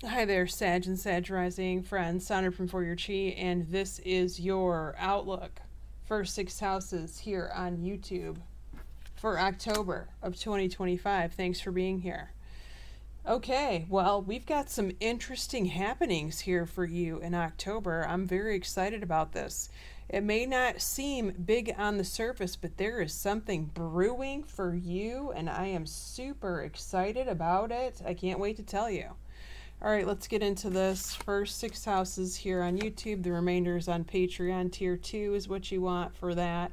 Hi there, Sag and Sag Rising friends. Sondra from For Your Chi, and this is your outlook for 6 houses here on YouTube for October of 2025. Thanks for being here. Okay, well, we've got some interesting happenings here for you in October. I'm very excited about this. It may not seem big on the surface, but there is something brewing for you, and I am super excited about it. I can't wait to tell you. All right, let's get into this. First 6 houses here on YouTube. The remainder is on Patreon. Tier 2 is what you want for that.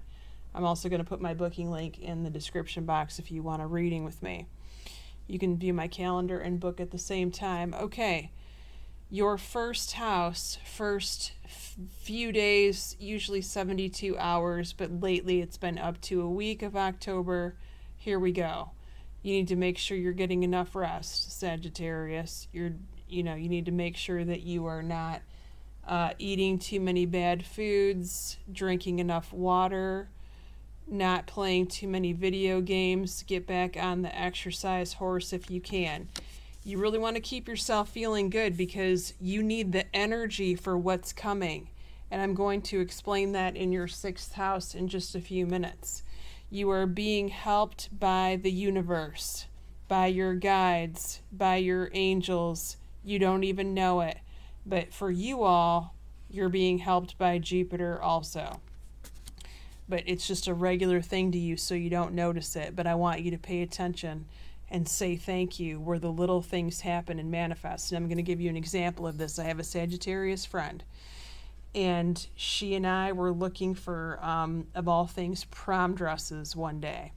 I'm also going to put my booking link in the description box if you want a reading with me. You can view my calendar and book at the same time. Okay, your first house, first few days, usually 72 hours, but lately it's been up to a week of October. Here we go. You need to make sure you're getting enough rest, Sagittarius. You need to make sure that you are not eating too many bad foods, drinking enough water, not playing too many video games. Get back on the exercise horse if you can. You really want to keep yourself feeling good because you need the energy for what's coming. And I'm going to explain that in your 6th house in just a few minutes. You are being helped by the universe, by your guides, by your angels. You don't even know it. But for you all, you're being helped by Jupiter also. But it's just a regular thing to you, so you don't notice it. But I want you to pay attention and say thank you where the little things happen and manifest. And I'm going to give you an example of this. I have a Sagittarius friend, and she and I were looking for, of all things, prom dresses one day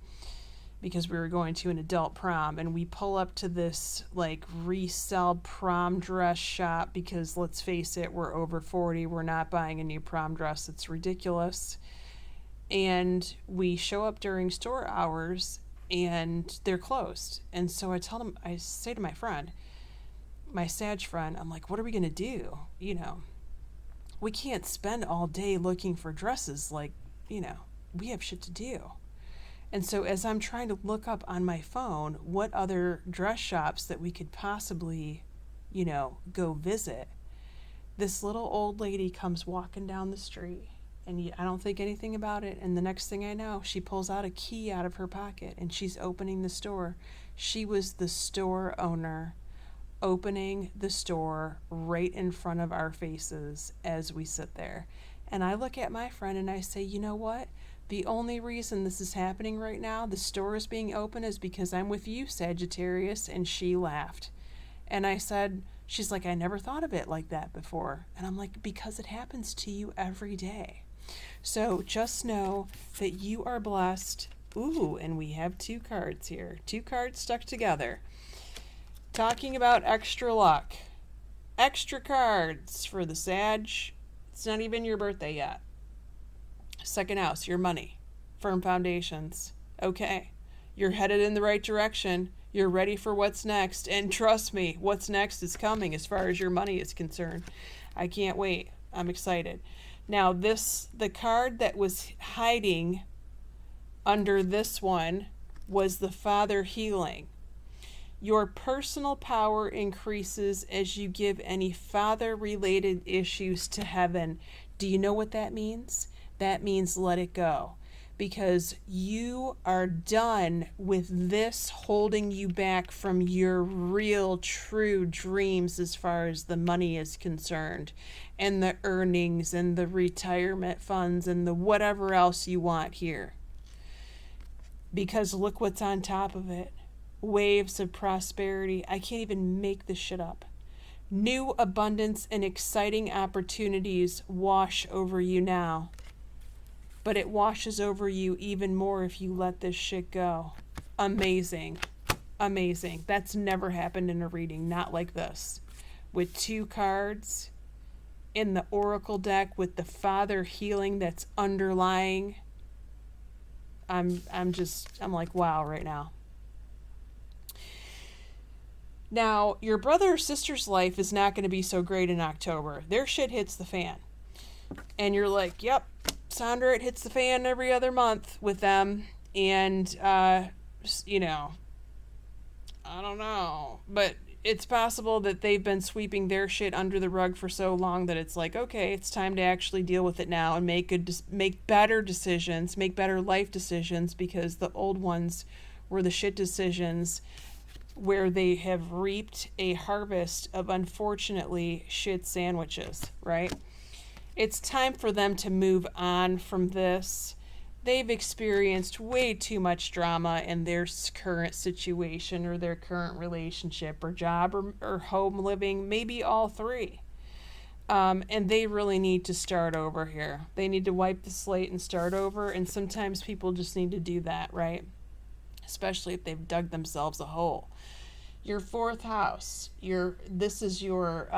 because we were going to an adult prom, and we pull up to this like resell prom dress shop because let's face it, we're over 40, we're not buying a new prom dress, it's ridiculous. And we show up during store hours and they're closed. And so I say to my friend, my Sag friend, I'm like, what are we gonna do? We can't spend all day looking for dresses. We have shit to do. And so as I'm trying to look up on my phone what other dress shops that we could possibly, go visit, this little old lady comes walking down the street, and I don't think anything about it. And the next thing I know, she pulls out a key out of her pocket and she's opening the store. She was the store owner opening the store right in front of our faces as we sit there. And I look at my friend and I say, you know what? The only reason this is happening right now, the store is being open, is because I'm with you, Sagittarius. And she laughed. And I said, she's like, I never thought of it like that before. And I'm like, because it happens to you every day. So just know that you are blessed. Ooh, and we have 2 cards here. 2 cards stuck together. Talking about extra luck. Extra cards for the Sag. It's not even your birthday yet. 2nd house, your money. Firm foundations. Okay. You're headed in the right direction. You're ready for what's next. And trust me, what's next is coming as far as your money is concerned. I can't wait. I'm excited. Now, the card that was hiding under this one was the Father healing. Your personal power increases as you give any father-related issues to heaven. Do you know what that means? That means let it go. Because you are done with this holding you back from your real, true dreams as far as the money is concerned, and the earnings, and the retirement funds, and the whatever else you want here. Because look what's on top of it. Waves of prosperity. I can't even make this shit up. New abundance and exciting opportunities wash over you now. But it washes over you even more if you let this shit go. Amazing. Amazing. That's never happened in a reading, not like this. With 2 cards in the oracle deck with the Father healing that's underlying. I'm like, wow right now. Now, your brother or sister's life is not going to be so great in October. Their shit hits the fan. And you're like, yep, Sondra, it hits the fan every other month with them. And, I don't know. But it's possible that they've been sweeping their shit under the rug for so long that it's like, okay, it's time to actually deal with it now and make better decisions, make better life decisions, because the old ones were the shit decisions where they have reaped a harvest of, unfortunately, shit sandwiches, right? It's time for them to move on from this. They've experienced way too much drama in their current situation or their current relationship or job or home living, maybe all three. And they really need to start over here. They need to wipe the slate and start over. And sometimes people just need to do that, right? Especially if they've dug themselves a hole. Your fourth house, this is your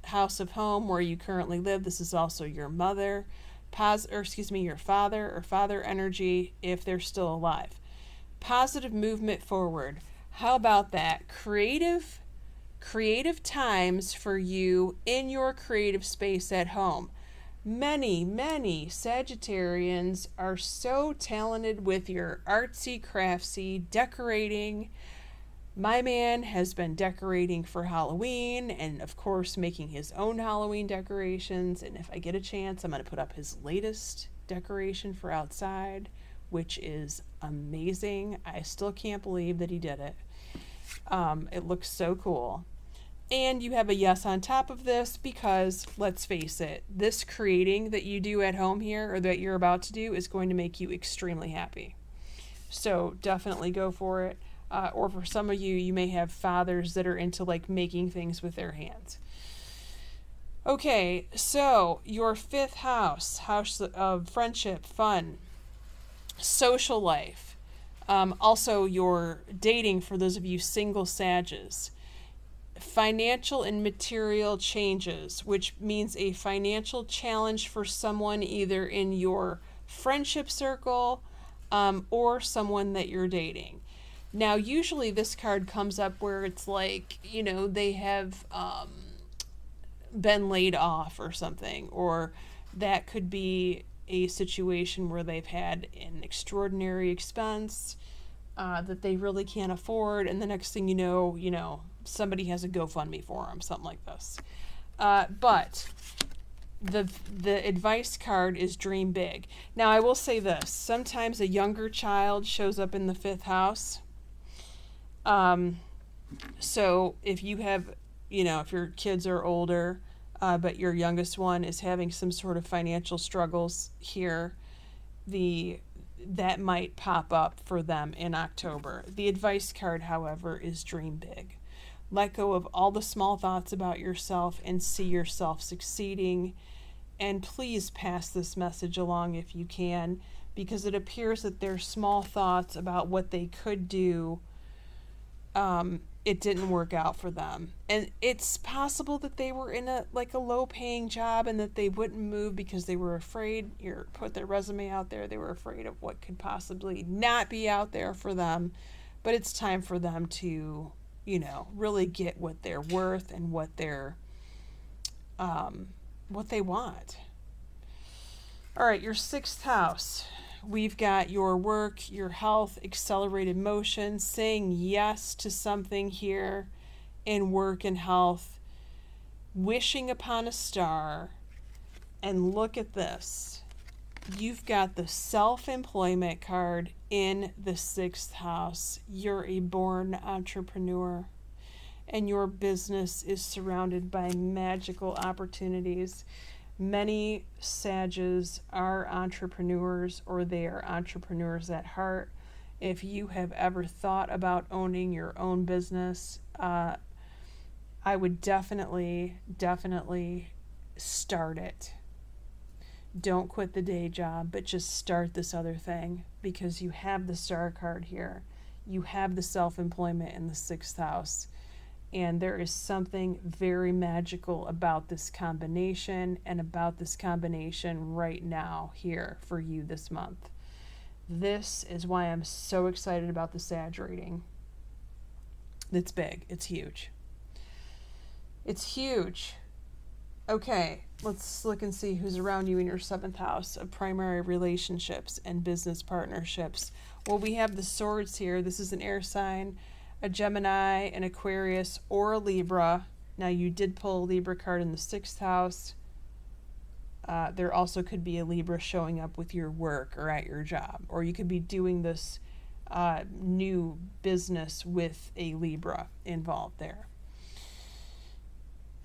house of home where you currently live. This is also your mother. Your father or father energy if they're still alive. Positive movement forward. How about that? Creative times for you in your creative space at home. Many Sagittarians are so talented with your artsy, craftsy, decorating. My man has been decorating for Halloween and, of course, making his own Halloween decorations. And if I get a chance, I'm going to put up his latest decoration for outside, which is amazing. I still can't believe that he did it. It looks so cool. And you have a yes on top of this because, let's face it, this creating that you do at home here or that you're about to do is going to make you extremely happy. So definitely go for it. Or for some of you, you may have fathers that are into like making things with their hands. Okay, so your fifth house of friendship, fun, social life. Also your dating for those of you single Sages. Financial and material changes, which means a financial challenge for someone either in your friendship circle or someone that you're dating. Now, usually this card comes up where it's like, they have been laid off or something, or that could be a situation where they've had an extraordinary expense that they really can't afford, and the next thing you know, somebody has a GoFundMe for them, something like this. But the advice card is dream big. Now, I will say this. Sometimes a younger child shows up in the fifth house. So if you have, if your kids are older, but your youngest one is having some sort of financial struggles here, that might pop up for them in October. The advice card, however, is dream big. Let go of all the small thoughts about yourself and see yourself succeeding. And please pass this message along if you can, because it appears that their small thoughts about what they could do, it didn't work out for them. And it's possible that they were in a low-paying job and that they wouldn't move because they were afraid, put their resume out there, they were afraid of what could possibly not be out there for them. But it's time for them to, really get what they're worth and what they want. All right, your sixth house. We've got your work, your health, accelerated motion, saying yes to something here in work and health, wishing upon a star. And look at this. You've got the self-employment card in the sixth house. You're a born entrepreneur, and your business is surrounded by magical opportunities. Many Sages are entrepreneurs, or they are entrepreneurs at heart. If you have ever thought about owning your own business, I would definitely start it. Don't quit the day job, but just start this other thing, because you have the star card here. You have the self-employment in the sixth house. And there is something very magical about this combination right now here for you this month. This is why I'm so excited about the Sag reading. It's big. It's huge. It's huge. Okay, let's look and see who's around you in your seventh house of primary relationships and business partnerships. Well, we have the swords here. This is an air sign. a Gemini, an Aquarius, or a Libra. Now, you did pull a Libra card in the 6th house. There also could be a Libra showing up with your work or at your job, or you could be doing this new business with a Libra involved there.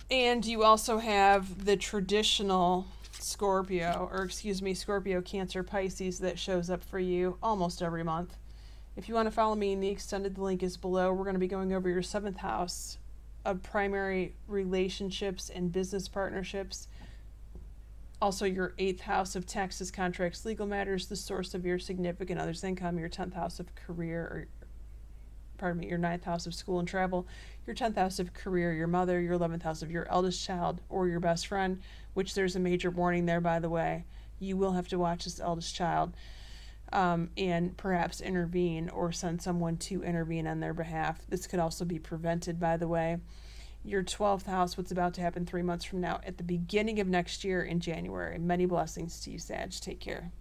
And you also have the traditional Scorpio, Cancer, Pisces that shows up for you almost every month. If you want to follow me in the extended, the link is below. We're going to be going over your 7th house of primary relationships and business partnerships. Also, your 8th house of taxes, contracts, legal matters, the source of your significant other's income, your 10th house of career, your 9th house of school and travel, your 10th house of career, your mother, your 11th house of your eldest child or your best friend, which there's a major warning there, by the way. You will have to watch this eldest child and perhaps intervene or send someone to intervene on their behalf. This could also be prevented, by the way. Your 12th house, what's about to happen 3 months from now, at the beginning of next year in January. Many blessings to you, Sag. Take care.